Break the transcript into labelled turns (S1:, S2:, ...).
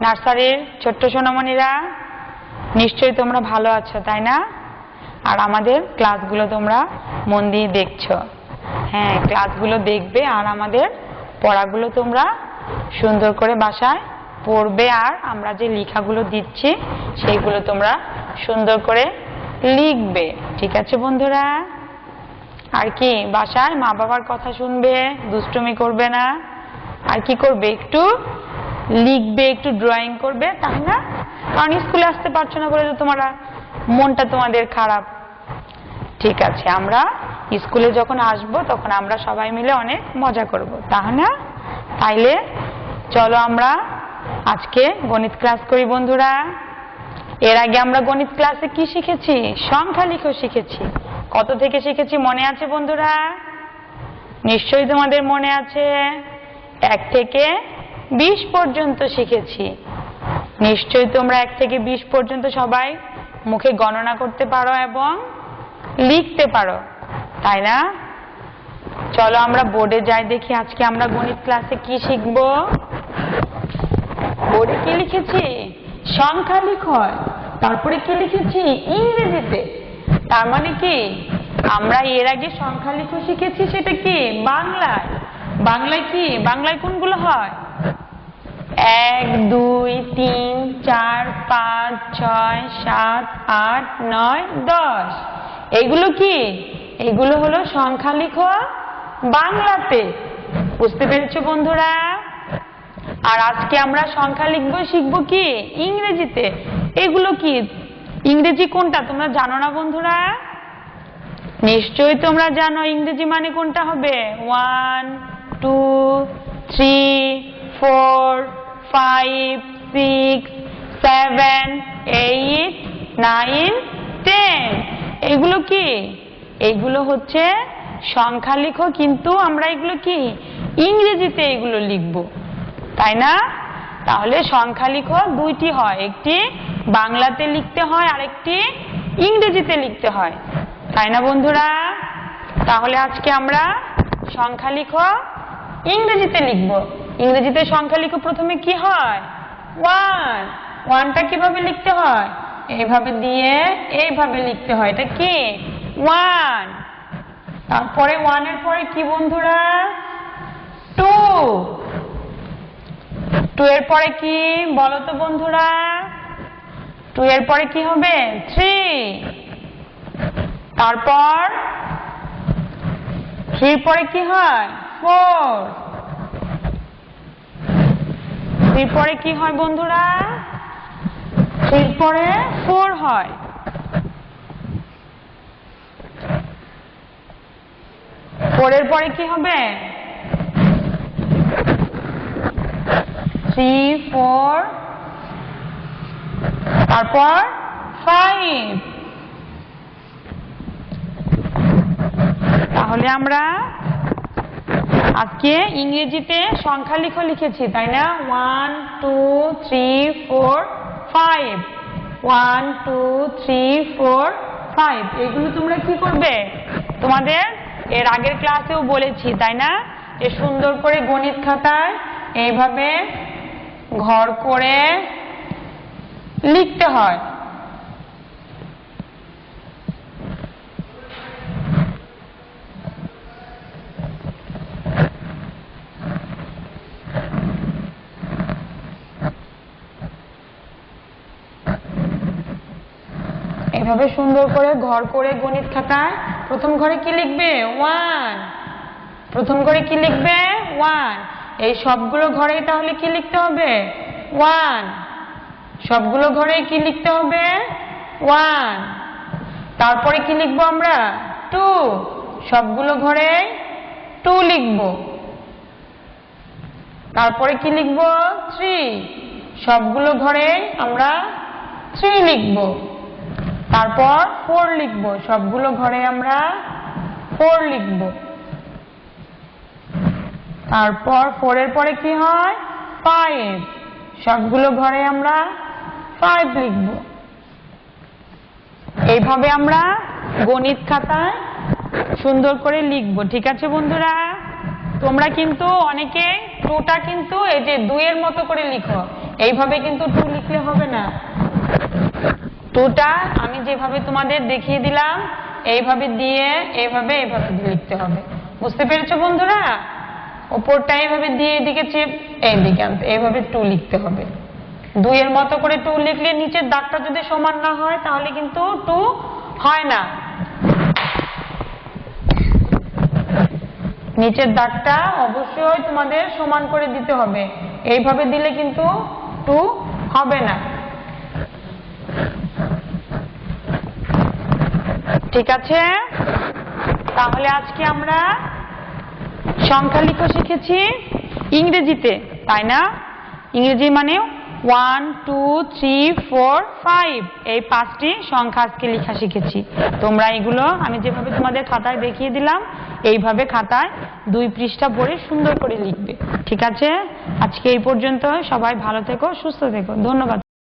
S1: নার্সারির ছোট্ট সোনামণিরা, নিশ্চয়ই তোমরা ভালো আছো, তাই না? আর আমাদের ক্লাসগুলো তোমরা মন দিয়ে দেখছো। হ্যাঁ, ক্লাসগুলো দেখবে আর আমাদের পড়াগুলো তোমরা সুন্দর করে বাসায় পড়বে, আর আমরা যে লেখাগুলো দিচ্ছি সেইগুলো তোমরা সুন্দর করে লিখবে। ঠিক আছে বন্ধুরা? আর কি, বাসায় মা বাবার কথা শুনবে, দুষ্টুমি করবে না। আর কি করবে, একটু লিখবে, একটু ড্রয়িং করবে, তাই না? কারণ স্কুলে আসতে পারছো না বলে তো তোমরা মনটা তোমাদের খারাপ। ঠিক আছে, আমরা স্কুলে যখন আসবো তখন আমরা সবাই মিলে অনেক মজা করব, তাই না? তাইলে চলো আমরা আজকে গণিত ক্লাস করি বন্ধুরা। এর আগে আমরা গণিত ক্লাসে কি শিখেছি? সংখ্যা লিখো শিখেছি। কত থেকে শিখেছি মনে আছে বন্ধুরা? নিশ্চয়ই তোমাদের মনে আছে। 1 থেকে 20 পর্যন্ত শিখেছি। নিশ্চয়ই তোমরা 1 থেকে 20 পর্যন্ত সবাই মুখে গণনা করতে পারো এবং লিখতে পারো, তাই না? চলো আমরা বোর্ডে যাই, দেখি আজকে আমরা গণিত ক্লাসে কি শিখব। বোর্ডে কি লিখেছি? সংখ্যা লিখো। তারপরে কি লিখেছি? ইংরেজিতে। তার মানে কি, আমরা এর আগে সংখ্যা লিখো শিখেছি, সেটা কি বাংলায়। বাংলায় কি, বাংলায় কোনগুলো হয়? 1 2 3 4 5 6 7 8 9 10। এগুলো কি? এগুলো হলো সংখ্যা লিখো বাংলাতে। বুঝতে পেরেছো বন্ধুরা? আর আজকে আমরা সংখ্যা লিখবো, শিখবো কি ইংরেজিতে। এগুলো কি, ইংরেজি কোনটা তোমরা জানো না বন্ধুরা? নিশ্চয়ই তোমরা জানো ইংরেজি মানে কোনটা হবে। 1 2 3 4 5 6 7 8 9 10। এগুলো কি? এগুলো হচ্ছে সংখ্যা লিখো, কিন্তু আমরা এগুলো কি ইংরেজিতে এগুলো লিখবো, তাই না? তাহলে সংখ্যা লিখো দুইটি হয়, একটি বাংলাতে লিখতে হয় আর একটি ইংরেজিতে লিখতে হয়, তাই না বন্ধুরা? তাহলে আজকে আমরা সংখ্যা লিখো ইংরেজিতে লিখবো। ইংরেজিতে সংখ্যা লিখো প্রথমে কি হয়? 1। 1টা কিভাবে লিখতে হয়? এইভাবে দিয়ে এইভাবে লিখতে হয়। এটা কি 1। তারপরে 1 এর পরে কি বন্ধুরা? 2। 2 এর পরে কি বলো তো বন্ধুরা? 2 এর পরে কি হবে? 3। তারপর 3 এর পরে কি হয়? 4। 3 এর পরে কি হয় বন্ধুরা? 3 এর পরে 4 হয়। 4 এর পরে কি হবে? 3 4, তারপর 5। তাহলে আমরা আজকে ইংরেজিতে সংখ্যা লিখো লিখেছি, তাই না? 1 2 3 4 5। 1 2 3 4 5। এগুলো তোমরা কি করবে? তোমাদের এর আগের ক্লাসেও বলেছি, তাই না? যে সুন্দর করে গণিত খাতায় এইভাবে ঘর করে লিখতে হয়। এভাবে সুন্দর করে ঘর করে গণিত খাতায় প্রথম ঘরে কি লিখবে? 1। প্রথম ঘরে কি লিখবে? 1। এই সবগুলো ঘরে তাহলে কি লিখতে হবে? 1। সবগুলো ঘরে কি লিখতে হবে? 1। তারপরে কি লিখবো আমরা? 2। সবগুলো ঘরে 2 লিখবো। তারপরে কি লিখবো? 3। সবগুলো ঘরে আমরা 3 লিখবো। তারপর 4 লিখবো। সবগুলো ঘরে আমরা 4 লিখবো। তারপর 4 এর পরে কি হয়? 5। সবগুলো ঘরে আমরা 5 লিখবো। এইভাবে আমরা গণিত খাতায় সুন্দর করে লিখবো। ঠিক আছে বন্ধুরা? তোমরা কিন্তু অনেকে টুটা কিন্তু এই যে 2 এর মতো করে লিখো, এইভাবে কিন্তু 2 লিখলে হবে না। টুটা আমি যেভাবে তোমাদের দেখিয়ে দিলাম এইভাবে দিয়ে এইভাবে লিখতে হবে। বুঝতে পেরেছো বন্ধুরা? উপরটা এইভাবে দিয়ে এদিকে চেপ এইদিকে আনতে, এইভাবে 2 লিখতে হবে। 2 এর মতো করে 2 লিখলে নিচের দাগটা যদি সমান না হয় তাহলে কিন্তু 2 হয় না। নিচের দাগটা অবশ্যই তোমাদের সমান করে দিতে হবে, এইভাবে দিলে কিন্তু 2 হবে না। ঠিক আছে, তাহলে আজকে আমরা সংখ্যা লিখো শিখেছি ইংরেজিতে, তাই না? ইংরেজি মানে 1 2 3 4 5 এই 5টি সংখ্যা আজকে লেখা শিখেছি। তোমরা এগুলো আমি যেভাবে তোমাদের খাতায় দেখিয়ে দিলাম এইভাবে খাতায় 2 পৃষ্ঠা ভরে সুন্দর করে লিখবে। ঠিক আছে, আজকে এই পর্যন্ত। সবাই ভালো থেকো, সুস্থ থেকো। ধন্যবাদ।